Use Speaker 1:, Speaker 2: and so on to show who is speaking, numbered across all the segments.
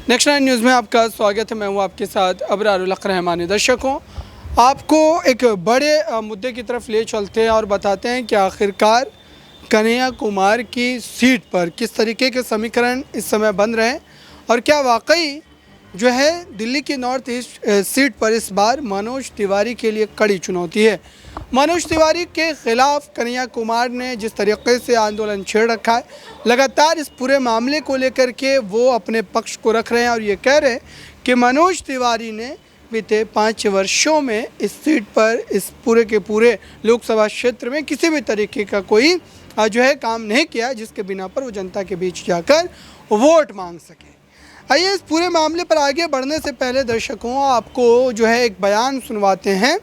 Speaker 1: Next 9 news में आपका स्वागत है। मैं हूं आपके साथ अबरारुल हक रहमानी। दर्शकों, आपको एक बड़े मुद्दे की तरफ ले चलते हैं और बताते हैं कि आखिरकार कन्हैया कुमार की सीट पर किस तरीके के समीकरण इस समय बन रहे हैं और क्या वाकई जो है दिल्ली की नॉर्थ ईस्ट सीट पर इस बार मनोज तिवारी के लिए कड़ी चुनौती है। मनोज तिवारी के ख़िलाफ़ कन्हैया कुमार ने जिस तरीके से आंदोलन छेड़ रखा है, लगातार इस पूरे मामले को लेकर के वो अपने पक्ष को रख रहे हैं और ये कह रहे हैं कि मनोज तिवारी ने बीते 5 वर्षों में इस सीट पर, इस पूरे के पूरे लोकसभा क्षेत्र में किसी भी तरीके का कोई जो है काम नहीं किया जिसके बिना पर वो जनता के बीच जाकर वोट मांग सके। आइए इस पूरे मामले पर आगे बढ़ने से पहले दर्शकों आपको जो है एक बयान सुनवाते हैं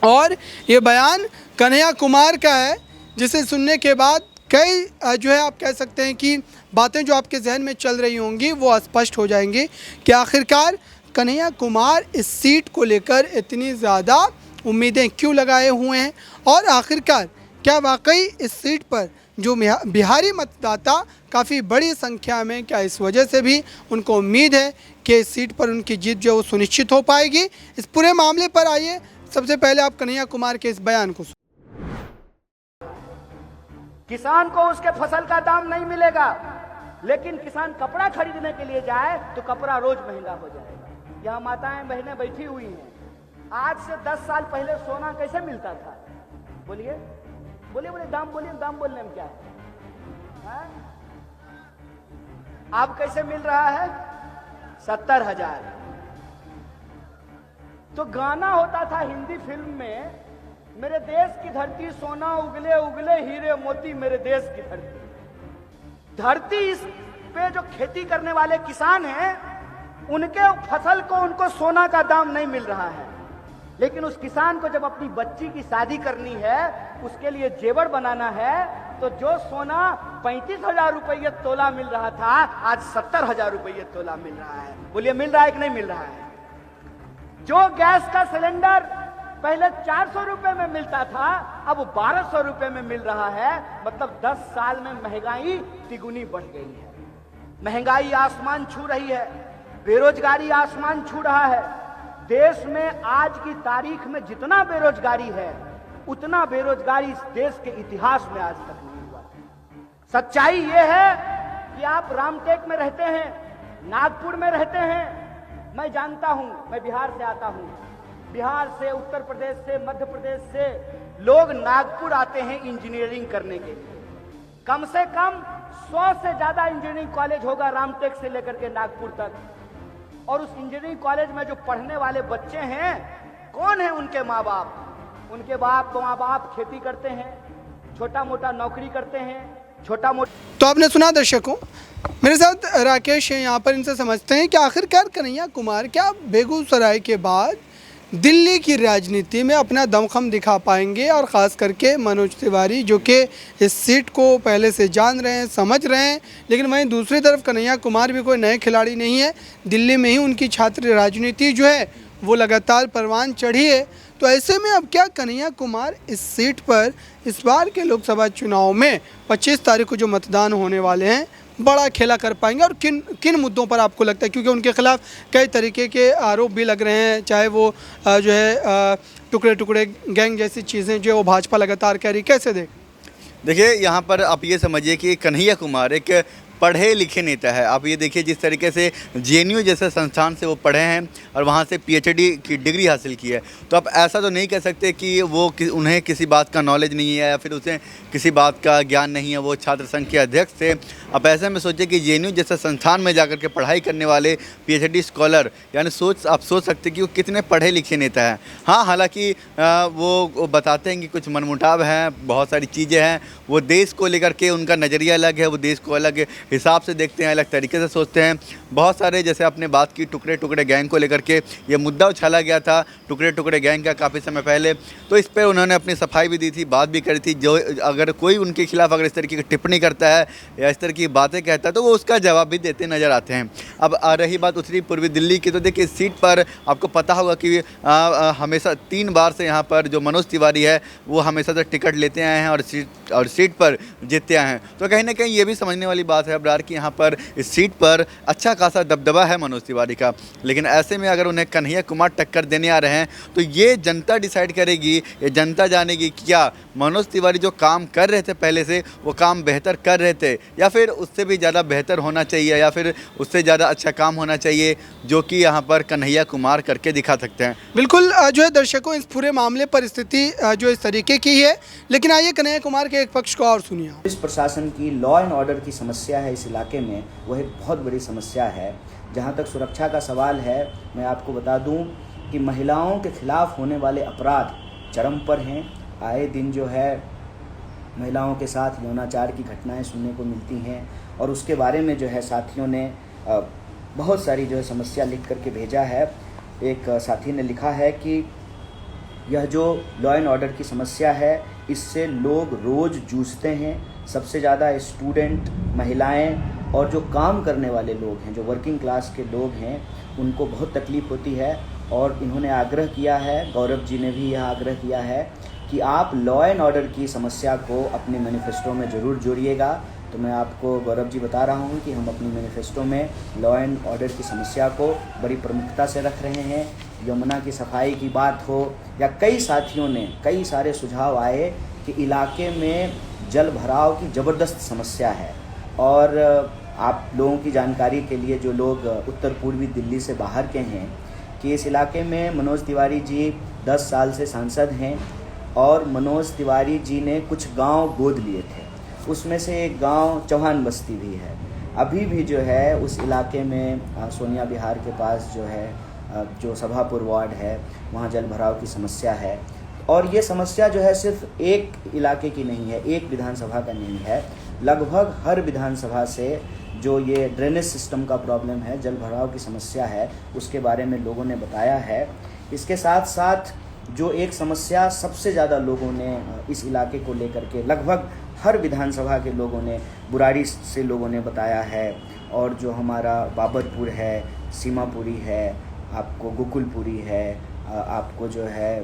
Speaker 1: और ये बयान कन्हैया कुमार का है, जिसे सुनने के बाद कई जो है आप कह सकते हैं कि बातें जो आपके जहन में चल रही होंगी वो स्पष्ट हो जाएंगी कि आखिरकार कन्हैया कुमार इस सीट को लेकर इतनी ज़्यादा उम्मीदें क्यों लगाए हुए हैं और आखिरकार क्या वाकई इस सीट पर जो बिहारी मतदाता काफ़ी बड़ी संख्या में, क्या इस वजह से भी उनको उम्मीद है कि इस सीट पर उनकी जीत जो वो सुनिश्चित हो पाएगी। इस पूरे मामले पर आइए सबसे पहले आप कन्हैया कुमार के इस बयान को
Speaker 2: किसान को उसके फसल का दाम नहीं मिलेगा, लेकिन किसान कपड़ा खरीदने के लिए जाए तो कपड़ा रोज महंगा हो जाएगा। यहाँ माताएं बहनें बैठी हुई हैं, आज से 10 साल पहले सोना कैसे मिलता था? बोलिए बोलिए बोलिए, दाम बोलिए, दाम बोलने में क्या है? अब कैसे मिल रहा है? 70,000। तो गाना होता था हिंदी फिल्म में, मेरे देश की धरती सोना उगले उगले हीरे मोती मेरे देश की धरती। धरती इस पे जो खेती करने वाले किसान हैं, उनके फसल को उनको सोना का दाम नहीं मिल रहा है, लेकिन उस किसान को जब अपनी बच्ची की शादी करनी है, उसके लिए जेवर बनाना है, तो जो सोना 35,000 रुपये तोला मिल रहा था, आज 70,000 रुपये तोला मिल रहा है। बोलिए मिल रहा है कि नहीं मिल रहा है? जो गैस का सिलेंडर पहले 400 रुपए में मिलता था, अब 1200 रुपए में मिल रहा है। मतलब 10 साल में महंगाई तिगुनी बढ़ गई है। महंगाई आसमान छू रही है, बेरोजगारी आसमान छू रहा है। देश में आज की तारीख में जितना बेरोजगारी है, उतना बेरोजगारी इस देश के इतिहास में आज तक नहीं हुआ। सच्चाई यह है कि आप रामटेक में रहते हैं, नागपुर में रहते हैं, मैं जानता हूं, मैं बिहार से आता हूं। बिहार से, उत्तर प्रदेश से, मध्य प्रदेश से लोग नागपुर आते हैं इंजीनियरिंग करने के लिए। कम से कम 100 से ज्यादा इंजीनियरिंग कॉलेज होगा रामटेक से लेकर के नागपुर तक। और उस इंजीनियरिंग कॉलेज में जो पढ़ने वाले बच्चे हैं, कौन है उनके माँ बाप? उनके माँ बाप खेती करते हैं, छोटा मोटा नौकरी करते हैं, छोटा मोटा।
Speaker 1: तो आपने सुना दर्शकों, मेरे साथ राकेश है यहाँ पर, इनसे समझते हैं कि आखिरकार कन्हैया कुमार क्या बेगूसराय के बाद दिल्ली की राजनीति में अपना दमखम दिखा पाएंगे और ख़ास करके मनोज तिवारी जो कि इस सीट को पहले से जान रहे हैं, समझ रहे हैं, लेकिन वहीं दूसरी तरफ कन्हैया कुमार भी कोई नए खिलाड़ी नहीं है। दिल्ली में ही उनकी छात्र राजनीति जो है वो लगातार परवान चढ़ी है। तो ऐसे में अब क्या कन्हैया कुमार इस सीट पर इस बार के लोकसभा चुनाव में 25 तारीख को जो मतदान होने वाले हैं, बड़ा खेला कर पाएंगे और किन किन मुद्दों पर आपको लगता है? क्योंकि उनके खिलाफ कई तरीके के आरोप भी लग रहे हैं, चाहे वो जो है टुकड़े टुकड़े गैंग जैसी चीज़ें जो वो भाजपा लगातार कह रही। कैसे
Speaker 3: देखिए यहाँ पर आप ये समझिए कि कन्हैया कुमार एक पढ़े लिखे नेता है। आप ये देखिए जिस तरीके से JNU जैसे संस्थान से वो पढ़े हैं और वहाँ से PhD की डिग्री हासिल की है, तो आप ऐसा तो नहीं कह सकते कि उन्हें किसी बात का नॉलेज नहीं है या फिर उसे किसी बात का ज्ञान नहीं है। वो छात्र संघ के अध्यक्ष थे। अब ऐसे में सोचिए कि JNU जैसे संस्थान में जाकर के पढ़ाई करने वाले PhD स्कॉलर, यानी आप सोच सकते कि वो कितने पढ़े लिखे नेता हैं। हाँ, हालाँकि वो बताते हैं कि कुछ मनमुटाव हैं, बहुत सारी चीज़ें हैं, वो देश को लेकर के उनका नज़रिया अलग है, वो देश को अलग हिसाब से देखते हैं, अलग तरीके से सोचते हैं। बहुत सारे, जैसे आपने बात की टुकड़े टुकड़े गैंग को लेकर के, ये मुद्दा उछाला गया था टुकड़े टुकड़े गैंग का काफ़ी समय पहले, तो इस पर उन्होंने अपनी सफाई भी दी थी, बात भी करी थी। जो अगर कोई उनके खिलाफ अगर इस तरीके की टिप्पणी करता है या इस तरह की बातें कहता है, तो वो उसका जवाब भी देते नज़र आते हैं। अब आ रही बात उत्तरी पूर्वी दिल्ली की, तो देखिए इस सीट पर आपको पता होगा कि हमेशा 3 बार से यहाँ पर जो मनोज तिवारी है वो हमेशा से टिकट लेते आए हैं और सीट पर जीतते आए हैं। तो कहीं ना कहीं ये भी समझने वाली बात है अबरार की यहाँ पर इस सीट पर अच्छा खासा दबदबा है मनोज तिवारी का, लेकिन ऐसे में अगर उन्हें कन्हैया कुमार टक्कर देने आ रहे हैं तो ये जनता डिसाइड करेगी, ये जनता जानेगी कि क्या मनोज तिवारी जो काम कर रहे थे पहले से वो काम बेहतर कर रहे थे या फिर उससे भी ज़्यादा बेहतर होना चाहिए या फिर उससे ज़्यादा अच्छा काम होना चाहिए, जो कि यहाँ पर कन्हैया कुमार करके दिखा सकते हैं।
Speaker 1: बिल्कुल जो है दर्शकों, इस पूरे मामले पर स्थिति जो इस तरीके की है, लेकिन आइए कन्हैया कुमार के एक पक्ष को और सुनिए।
Speaker 4: पुलिस प्रशासन की लॉ एंड ऑर्डर की समस्या है इस इलाके में, वह एक बहुत बड़ी समस्या है। जहाँ तक सुरक्षा का सवाल है, मैं आपको बता दूं कि महिलाओं के खिलाफ होने वाले अपराध चरम पर हैं। आए दिन जो है महिलाओं के साथ यौनाचार की घटनाएं सुनने को मिलती हैं और उसके बारे में जो है साथियों ने बहुत सारी जो है समस्या लिख करके भेजा है। एक साथी ने लिखा है कि यह जो लॉ एंड ऑर्डर की समस्या है इससे लोग रोज़ जूझते हैं। सबसे ज़्यादा स्टूडेंट, महिलाएं और जो काम करने वाले लोग हैं, जो वर्किंग क्लास के लोग हैं, उनको बहुत तकलीफ़ होती है। और इन्होंने आग्रह किया है, गौरव जी ने भी यह आग्रह किया है कि आप लॉ एंड ऑर्डर की समस्या को अपने मैनिफेस्टो में ज़रूर जोड़िएगा। तो मैं आपको गौरव जी बता रहा हूं कि हम अपनी मैनिफेस्टो में लॉ एंड ऑर्डर की समस्या को बड़ी प्रमुखता से रख रहे हैं। यमुना की सफाई की बात हो या कई साथियों ने कई सारे सुझाव आए कि इलाके में जल भराव की ज़बरदस्त समस्या है। और आप लोगों की जानकारी के लिए, जो लोग उत्तर पूर्वी दिल्ली से बाहर के हैं, कि इस इलाके में मनोज तिवारी जी 10 साल से सांसद हैं और मनोज तिवारी जी ने कुछ गांव गोद लिए थे। उसमें से एक गांव चौहान बस्ती भी है। अभी भी जो है उस इलाके में सोनिया विहार के पास जो है जो सभापुर वार्ड है, वहाँ जल भराव की समस्या है। और ये समस्या जो है सिर्फ एक इलाके की नहीं है, एक विधानसभा का नहीं है, लगभग हर विधानसभा से जो ये ड्रेनेज सिस्टम का प्रॉब्लम है, जल भराव की समस्या है, उसके बारे में लोगों ने बताया है। इसके साथ साथ जो एक समस्या सबसे ज़्यादा लोगों ने इस इलाके को लेकर के लगभग हर विधानसभा के लोगों ने, बुराड़ी से लोगों ने बताया है, और जो हमारा बाबरपुर है, सीमापुरी है, आपको गोकुलपुरी है, आपको जो है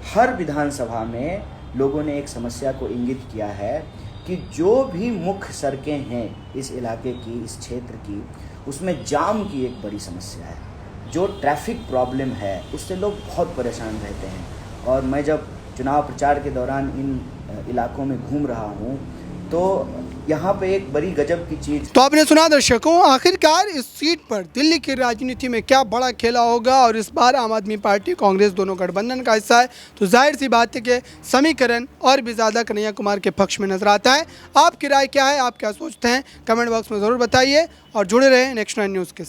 Speaker 4: हर विधानसभा में लोगों ने एक समस्या को इंगित किया है कि जो भी मुख्य सड़कें हैं इस इलाके की, इस क्षेत्र की, उसमें जाम की एक बड़ी समस्या है। जो ट्रैफिक प्रॉब्लम है उससे लोग बहुत परेशान रहते हैं। और मैं जब चुनाव प्रचार के दौरान इन इलाकों में घूम रहा हूँ तो यहाँ पे एक बड़ी गजब की चीज़।
Speaker 1: तो आपने सुना दर्शकों, आखिरकार इस सीट पर दिल्ली की राजनीति में क्या बड़ा खेला होगा, और इस बार आम आदमी पार्टी कांग्रेस दोनों गठबंधन का हिस्सा है, तो जाहिर सी बात है कि समीकरण और भी ज़्यादा कन्हैया कुमार के पक्ष में नजर आता है। आपकी राय क्या है, आप क्या सोचते हैं, कमेंट बॉक्स में ज़रूर बताइए और जुड़े रहें नेक्स्ट 9 न्यूज़ के साथ।